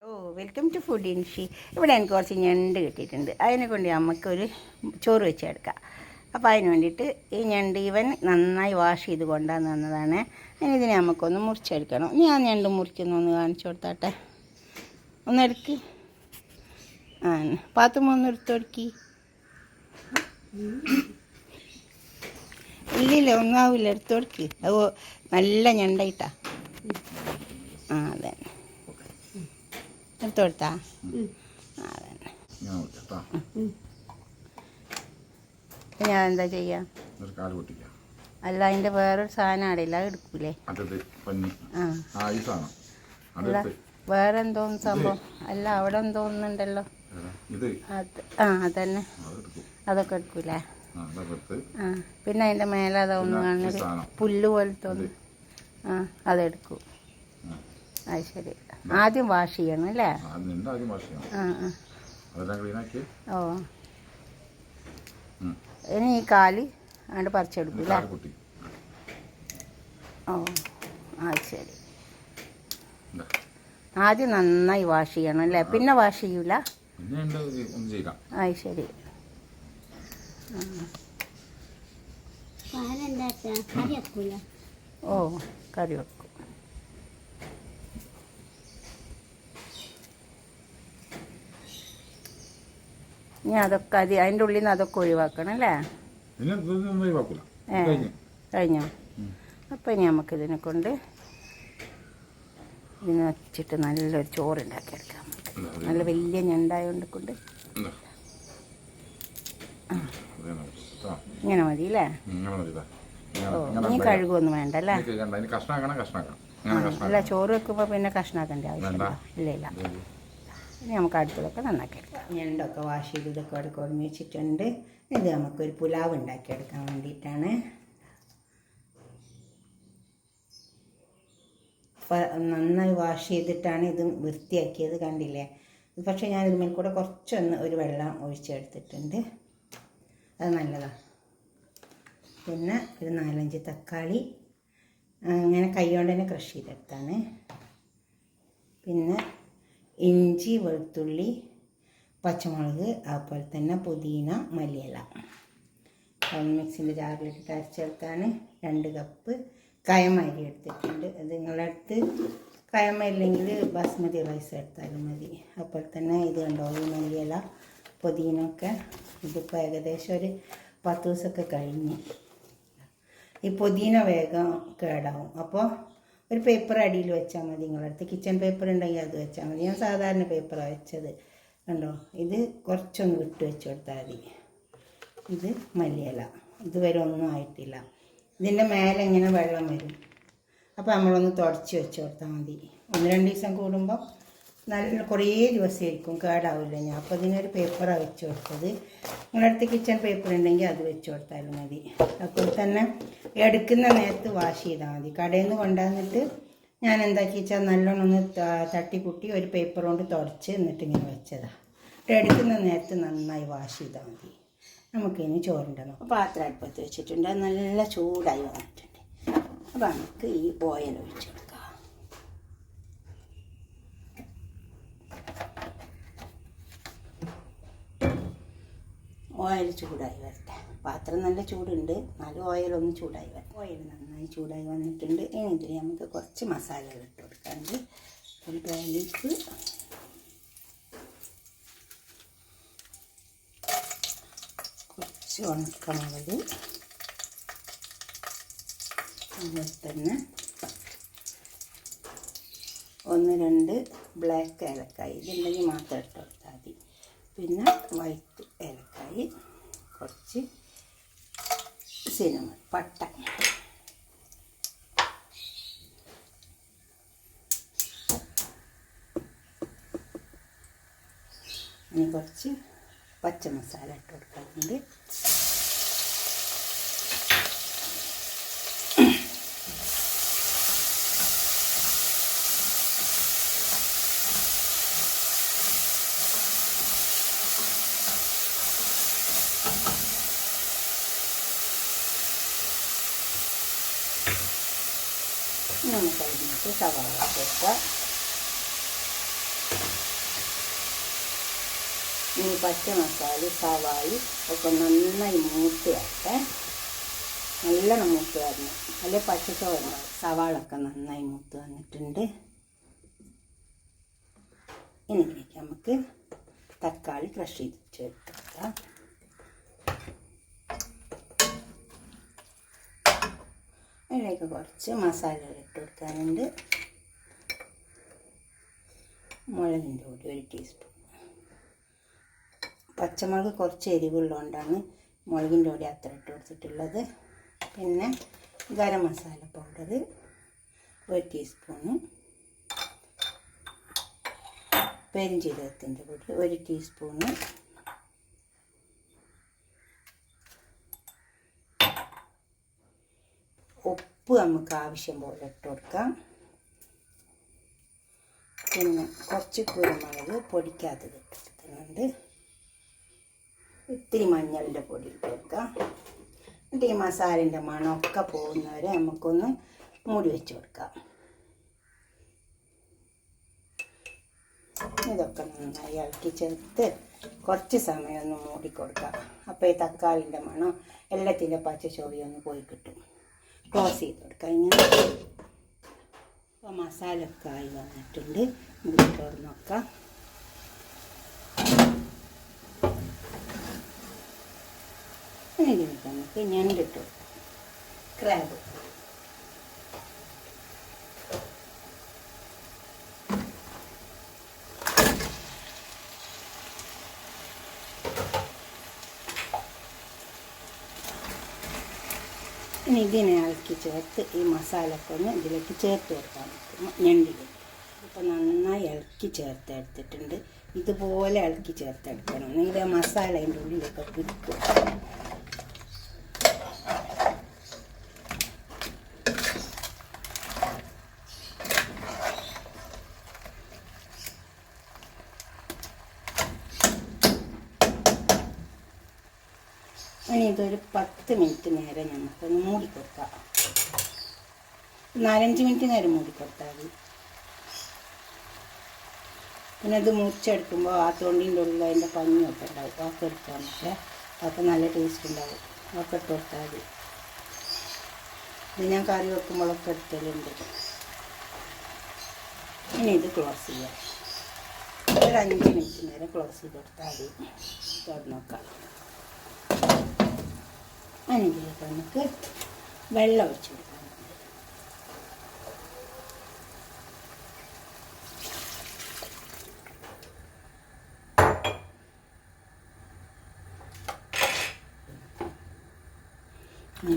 Welcome to food ഇൻഷി. ഇവിടെ എനിക്ക് കുറച്ച് ഞണ്ട് കിട്ടിയിട്ടുണ്ട്. അതിനെ കൊണ്ട് നമുക്കൊരു ചോറ് വെച്ചെടുക്കാം. അപ്പോൾ അതിന് വേണ്ടിയിട്ട് ഈ ഞണ്ട് ഇവൻ നന്നായി വാഷ് ചെയ്ത് കൊണ്ടുവന്ന് തന്നതാണ്. ഇനി ഇതിനെ നമുക്കൊന്ന് മുറിച്ചെടുക്കണം. ഞാൻ ഞണ്ട് മുറിക്കുന്നൊന്ന് കാണിച്ചു കൊടുത്താട്ടെ. ഒന്നെടുക്ക്. പാത്തുമ്മ ഒന്ന് എടുത്തൊടുക്കി. ഇല്ലില്ല, ഒന്നാവില്ല, എടുത്തൊടുക്ക്. അത് നല്ല ഞണ്ടായിട്ടാ. അതെ, എടുത്തോടുത്താ. അതന്നെ. ഞാൻ എന്താ ചെയ്യാ? അല്ല, അതിന്റെ വേറൊരു സാധനം അടയില്ല, അത് എടുക്കൂലേ? അല്ല, വേറെ എന്തോ സംഭവം അല്ല, അവിടെ എന്തോന്നുണ്ടല്ലോ. അതന്നെ, അതൊക്കെ എടുക്കൂലേ? പിന്നെ അതിന്റെ മേലെ അതൊന്ന് കാണുന്നത് പുല്ല് പോലത്തെ ഒന്ന്, അതെടുക്കും. അത് ശരി. ആദ്യം വാഷ് ചെയ്യണം അല്ലേ? ഓ, ഇനി ഈ കാല് അങ്ങോട്ട് പറിച്ചെടുക്കൂല്ലേ? ഓ, അത് ശരി. ആദ്യം നന്നായി വാഷ് ചെയ്യണം അല്ലേ? പിന്നെ വാഷ് ചെയ്യൂല? അത് ശരി. ഓ, കറി വെക്കും. ഇനി അതൊക്കെ അതിൻ്റെ ഉള്ളിൽ നിന്ന് അതൊക്കെ ഒഴിവാക്കണം അല്ലേ? കഴിഞ്ഞോ? അപ്പം ഇനി നമുക്കിതിനെ കൊണ്ട് ഇതിനെ വെച്ചിട്ട് നല്ലൊരു ചോറുണ്ടാക്കിയെടുക്കാം. നല്ല വലിയ ഞണ്ടായോണ്ട് കൊണ്ട് ഇങ്ങനെ മതി അല്ലേ? ഓ, ഇനി കഴുകൊന്നും വേണ്ട അല്ലേ? അല്ല, ചോറ് വെക്കുമ്പോൾ പിന്നെ കഷ്ണാക്കേണ്ട ആവശ്യമില്ല. ഇല്ല. ഇനി നമുക്ക് അടുത്തതൊക്കെ നന്നാക്കിയെടുക്കാം. ഞണ്ടൊക്കെ വാഷ് ചെയ്ത് ഇതൊക്കെ അവിടെ കുറഞ്ഞ് വെച്ചിട്ടുണ്ട്. ഇത് നമുക്കൊരു പുലാവ് ഉണ്ടാക്കിയെടുക്കാൻ വേണ്ടിയിട്ടാണ്. നന്നായി വാഷ് ചെയ്തിട്ടാണ് ഇത് വൃത്തിയാക്കിയത്, കണ്ടില്ലേ? പക്ഷേ ഞാൻ ഇതിന്മേൽ കൂടെ കുറച്ചൊന്ന് ഒരു വെള്ളം ഒഴിച്ചെടുത്തിട്ടുണ്ട്. അത് നല്ലതാണ്. പിന്നെ ഒരു 4-5 തക്കാളി അങ്ങനെ കൈകൊണ്ട് തന്നെ ക്രഷ് ചെയ്തെടുത്താണ്. പിന്നെ ഇഞ്ചി, വെളുത്തുള്ളി, പച്ചമുളക്, അതുപോലെ തന്നെ പുതിന, മല്ലിയില മിക്സിൻ്റെ ജാറിലിട്ടിട്ട് അരച്ചെടുത്താണ്. 2 കപ്പ് കയമരി എടുത്തിട്ടുണ്ട്. അത് നിങ്ങളുടെ അടുത്ത് കയമരി ഇല്ലെങ്കിൽ ബാസ്മതി റൈസ് എടുത്താലും മതി. അതുപോലെ തന്നെ ഇത് കണ്ടോ, ഈ മല്ലിയില, പുതിനൊക്കെ ഇതിപ്പോൾ ഏകദേശം ഒരു 10 ദിവസമൊക്കെ കഴിഞ്ഞ്. ഈ പുതിന വേഗം കേടാവും. അപ്പോൾ ഒരു പേപ്പർ അടിയിൽ വെച്ചാൽ മതി. നിങ്ങളടുത്ത് കിച്ചൺ പേപ്പർ ഉണ്ടെങ്കിൽ അത് വെച്ചാൽ മതി. ഞാൻ സാധാരണ പേപ്പറാണ് വെച്ചത്. കണ്ടോ, ഇത് കുറച്ചൊന്ന് വിട്ട് വെച്ച് കൊടുത്താൽ മതി. ഇത് മല്ലിയില, ഇതുവരെ ഒന്നും ആയിട്ടില്ല. ഇതിൻ്റെ മേലെ ഇങ്ങനെ വെള്ളം വരും. അപ്പോൾ നമ്മളൊന്ന് തുടച്ച് വെച്ച് കൊടുത്താൽ മതി. 1-2 ദിവസം കൂടുമ്പോൾ നല്ല കുറേ ദിവസം ഇരിക്കും, കേടാവില്ല. ഞാൻ അപ്പോൾ ഇതിനൊരു പേപ്പറാണ് വെച്ച് കൊടുത്തത്. നിങ്ങളടുത്ത് കിച്ചൺ പേപ്പർ ഉണ്ടെങ്കിൽ അത് വെച്ച് കൊടുത്താലും മതി. അപ്പോൾ തന്നെ എടുക്കുന്ന നേരത്ത് വാഷ് ചെയ്താൽ മതി. കടയിൽ നിന്ന് കൊണ്ടുവന്നിട്ട് ഞാൻ എന്താക്കി വെച്ചാൽ നല്ലോണം ഒന്ന് തട്ടിക്കുട്ടി ഒരു പേപ്പർ കൊണ്ട് തുടച്ച് എന്നിട്ടിങ്ങനെ വെച്ചതാണ്. എടുക്കുന്ന നേരത്ത് നന്നായി വാഷ് ചെയ്താൽ മതി. നമുക്കിനി ചോറിൻ്റെ നോക്കാം. പാത്രം അടുപ്പത്ത് വെച്ചിട്ടുണ്ട്. നല്ല ചൂടായി വന്നിട്ടുണ്ട്. അപ്പോൾ നമുക്ക് ഈ ഓയിൽ ഒഴിച്ച് കൊടുക്കാം. ഓയിൽ ചൂടായി വരട്ടെ. പാത്രം നല്ല ചൂടുണ്ട്, എന്നാലും ഓയിലൊന്ന് ചൂടായി വരാം. ഓയിൽ നന്നായി ചൂടായി വന്നിട്ടുണ്ട്. ഇനി ഇതിൽ നമുക്ക് കുറച്ച് മസാലകൾ ഇട്ട് കൊടുക്കാറുണ്ട്. ഒരു പാനിലേക്ക് കുറച്ച് ഉണക്കമുളക്, അതുപോലെ തന്നെ 1-2 ബ്ലാക്ക് ഏലക്കായി, ഇതുണ്ടെങ്കിൽ മാത്രം ഇട്ട് കൊടുത്താൽ മതി. പിന്നെ വൈറ്റ് ഏലക്കായി, കുറച്ച് സിനമൺ, പട്ട, ഇനി കുറച്ച് പച്ചമസാല ഇട്ട് കൊടുക്കാറുണ്ട്. നമുക്ക് അതിനകത്ത് സവാള ചേർക്കാം. ഇനി പച്ച മസാല സവാളി ഒക്കെ നന്നായി മൂത്ത് വരട്ടെ. നല്ലോണം മൂത്ത് വരണം, അല്ലെ പച്ചച്ചോറ് ഉണ്ടാവും. സവാളൊക്കെ നന്നായി മൂത്ത് വന്നിട്ടുണ്ട്. ഇനി നമുക്ക് തക്കാളി ക്രഷ് ചെയ്ത് ചേർക്കാം. അതിലേക്ക് കുറച്ച് മസാലകൾ ഇട്ട് കൊടുക്കാനുണ്ട്. മുളകിൻ്റെ പൊടി 1 ടീസ്പൂൺ. പച്ചമുളക് കുറച്ച് എരിവുള്ളതുകൊണ്ടാണ് മുളകിൻ്റെ പൊടി അത്ര ഇട്ട് കൊടുത്തിട്ടുള്ളത്. പിന്നെ ഗരം മസാല പൗഡർ 1 ടീസ്പൂണ്. പെരുംജീരകത്തിൻ്റെ പൊടി 1 ടീസ്പൂണ്. ഉപ്പ് നമുക്ക് ആവശ്യം പോലെ ഇട്ട് കൊടുക്കാം. പിന്നെ കുറച്ച് കുരുമുളക് പൊടിക്കാത്തത് ഇട്ട് കൊടുക്കുന്നുണ്ട്. ഇത്തിരി മഞ്ഞളിൻ്റെ പൊടി ഇട്ട് കൊടുക്കാം. എന്നിട്ട് ഈ മസാലൻ്റെ മണമൊക്കെ പോകുന്നവരെ നമുക്കൊന്ന് മൂടി വെച്ച് കൊടുക്കാം. ഇതൊക്കെ നന്നായി ഇളക്കി ചേർത്ത് കുറച്ച് സമയം ഒന്ന് മൂടി കൊടുക്കാം. അപ്പോൾ ഈ തക്കാളിൻ്റെ മണം എല്ലാത്തിൻ്റെ പച്ച ചൊവ്വയൊന്ന് പോയി കിട്ടും. ക്ലോസ് ചെയ്ത് കൊടുക്കാം. ഇങ്ങനെ അപ്പോൾ മസാല ഒക്കെ ആയി വന്നിട്ടുണ്ട്. മൂടി തുറന്ന് നോക്കാം. ഇതിലേക്ക് നമുക്ക് ഞണ്ടിട്ട് കൊടുക്കാം. ക്രാബ് ഇനി ഇതിനെ ഇളക്കി ചേർത്ത് ഈ മസാലയൊക്കെ ഒന്ന് ഇതിലേക്ക് ചേർത്ത് കൊടുക്കാൻ പറ്റും. ഞണ്ടിലേക്ക് ഇപ്പോൾ നന്നായി ഇളക്കി ചേർത്ത് എടുത്തിട്ടുണ്ട്. ഇതുപോലെ ഇളക്കി ചേർത്തെടുക്കണം, എന്നെങ്കിൽ ആ മസാല അതിൻ്റെ ഉള്ളിലൊക്കെ പിടിക്കും. ഇനി ഇതൊരു 10 മിനിറ്റ് നേരം നമുക്കൊന്ന് മൂടിക്കൊടുക്കാം. 4-5 മിനിറ്റ് നേരം മൂടിക്കൊടുത്താൽ മതി. പിന്നെ ഇത് മുറിച്ചെടുക്കുമ്പോൾ ആ തൊണ്ടിൻ്റെ ഉള്ളിൽ അതിൻ്റെ പഞ്ഞൊക്കെ ഉണ്ടാവും, അതൊക്കെ എടുക്കാൻ പറ്റുക. അതൊക്കെ നല്ല ടേസ്റ്റ് ഉണ്ടാവും. അതൊക്കെ ഇട്ട് കൊടുത്താൽ മതി. ഇത് ഞാൻ കറി വെക്കുമ്പോഴൊക്കെ എടുക്കലുണ്ട്. ഇനി ഇത് ക്ലോസ് ചെയ്യാം. ഒരു 5 മിനിറ്റ് നേരം ക്ലോസ് ചെയ്ത് കൊടുത്താൽ മതി. തുറന്ന് നോക്കാം. അതിലേക്ക് നമുക്ക് വെള്ളം ഒഴിച്ച് കൊടുക്കാം.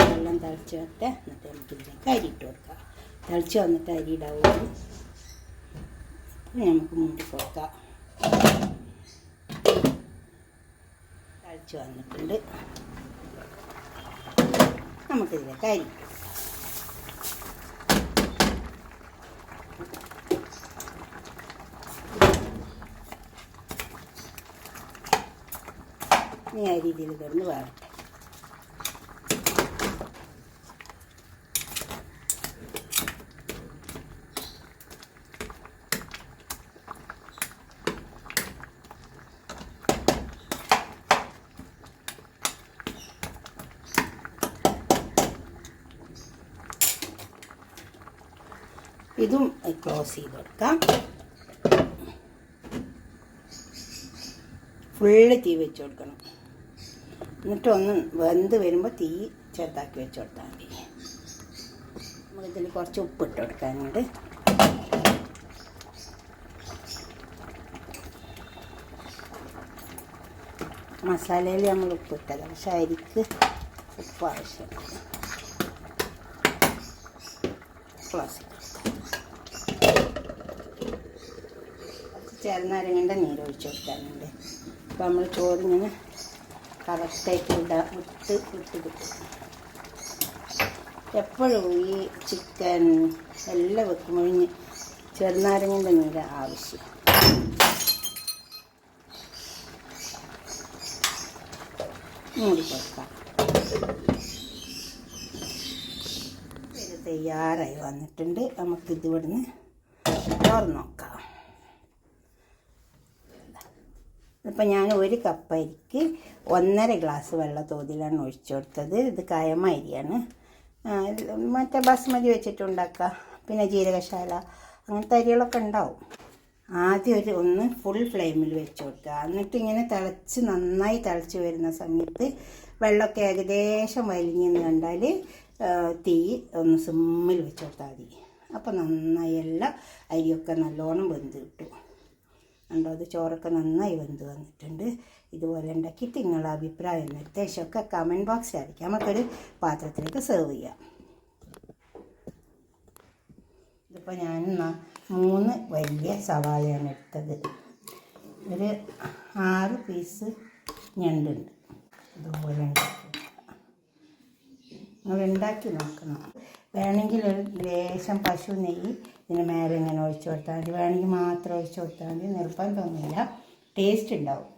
വെള്ളം തിളച്ച് വരട്ടെ. എന്നിട്ട് നമുക്ക് ഇതിലേക്ക് അരി ഇട്ട് കൊടുക്കാം. തിളച്ച് വന്നിട്ട് അരി ഇടാവുള്ളൂ. നമുക്ക് മൂടി കൊടുക്കാം. തിളച്ച് വന്നിട്ടുണ്ട്. നമുക്കിതിലേക്ക് അരി ഈ അരി ഇതിൽ കിടന്ന് വരട്ടെ. ഇതും ക്ലോസ് ചെയ്ത് കൊടുക്കാം. ഫുള്ള് തീ വെച്ച് കൊടുക്കണം. എന്നിട്ട് ഒന്ന് വെന്ത് വരുമ്പോൾ തീ ചെറുതാക്കി വെച്ച് കൊടുത്താൽ മതി. നമുക്കിതിൽ കുറച്ച് ഉപ്പിട്ട് കൊടുക്കാനുണ്ട്. മസാലയിൽ നമ്മൾ ഉപ്പിട്ടത്, പക്ഷെ അരിക്ക് ഉപ്പ് ആവശ്യമാണ്. ക്ലോസ് ചെയ്ത് ചെറുനാരങ്ങൻ്റെ നീര് ഒഴിച്ച് കൊടുക്കാനുണ്ട്. അപ്പോൾ നമ്മൾ ചോറിങ്ങനെ കറക്റ്റായിട്ട് വിട്ട് കിട്ടും. എപ്പോഴും ഈ ചിക്കൻ എല്ലാം വെക്കുമ്പോൾ ചെറുനാരങ്ങൻ്റെ നീര് ആവശ്യം. മൂടി കൊടുക്കാം. ഇത് തയ്യാറായി വന്നിട്ടുണ്ട്. നമുക്കിത് ഇവിടുന്ന് തുറന്ന് നോക്കാം. ഇപ്പം ഞാൻ 1 കപ്പ് അരിക്ക് 1.5 ഗ്ലാസ് വെള്ള തോതിലാണ് ഒഴിച്ചു കൊടുത്തത്. ഇത് കയമ അരിയാണ്, മറ്റേ ബസ്മതി വെച്ചിട്ടുണ്ടാക്കുക, പിന്നെ ജീരകശാല അങ്ങനത്തെ അരികളൊക്കെ ഉണ്ടാവും. ആദ്യം ഒന്ന് ഫുൾ ഫ്ലെയിമിൽ വെച്ച് കൊടുക്കുക. എന്നിട്ട് ഇങ്ങനെ നന്നായി തിളച്ച് വരുന്ന സമയത്ത് വെള്ളമൊക്കെ ഏകദേശം വലിഞ്ഞെന്ന് കണ്ടാൽ തീ ഒന്ന് സിമ്മിൽ വെച്ച് കൊടുത്താൽ മതി. അപ്പോൾ നന്നായി എല്ലാ അരിയൊക്കെ നല്ലോണം വെന്ത് കിട്ടും. കണ്ടോ, അത് ചോറൊക്കെ നന്നായി വെന്ത് വന്നിട്ടുണ്ട്. ഇതുപോലെ ഉണ്ടാക്കിയിട്ട് നിങ്ങളുടെ അഭിപ്രായം നിർദ്ദേശമൊക്കെ കമൻറ്റ് ബോക്സിൽ അറിയിക്കാം. നമുക്കൊരു പാത്രത്തിലേക്ക് സെർവ് ചെയ്യാം. ഇതിപ്പോൾ ഞാൻ 3 വലിയ സവാളയാണ് എടുത്തത്. ഒരു 6 പീസ് ഞണ്ടുണ്ട്. ഇതുപോലെ ഉണ്ടാക്കി നോക്കണം. വേണമെങ്കിൽ ഒരു ലേശം പശു നെയ്യ് ഇതിന് മേലെ ഇങ്ങനെ ഒഴിച്ചു കൊടുത്താൽ മതി. വേണമെങ്കിൽ മാത്രം ഒഴിച്ചു കൊടുത്താൽ മതി, നിർബന്ധമൊന്നുമില്ല. ടേസ്റ്റ് ഉണ്ടാവും.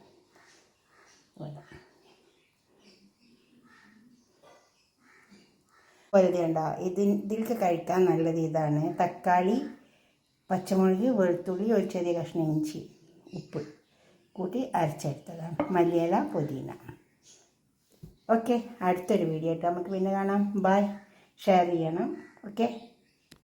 വെറുതെ ഉണ്ടാവും. ഇതിലേക്ക് കഴിക്കാൻ നല്ലത് ഇതാണ്. തക്കാളി, പച്ചമുളക്, വെളുത്തുള്ളി, ഒരു ചെറിയ കഷ്ണം ഇഞ്ചി, ഉപ്പ് കൂട്ടി അരച്ചെടുത്തതാണ്. മല്ലിയില, പുതിന. ഓക്കെ, അടുത്തൊരു വീഡിയോ ആയിട്ട് നമുക്ക് പിന്നെ കാണാം. ബൈ. ഷെയർ ചെയ്യണം. ഓക്കെ.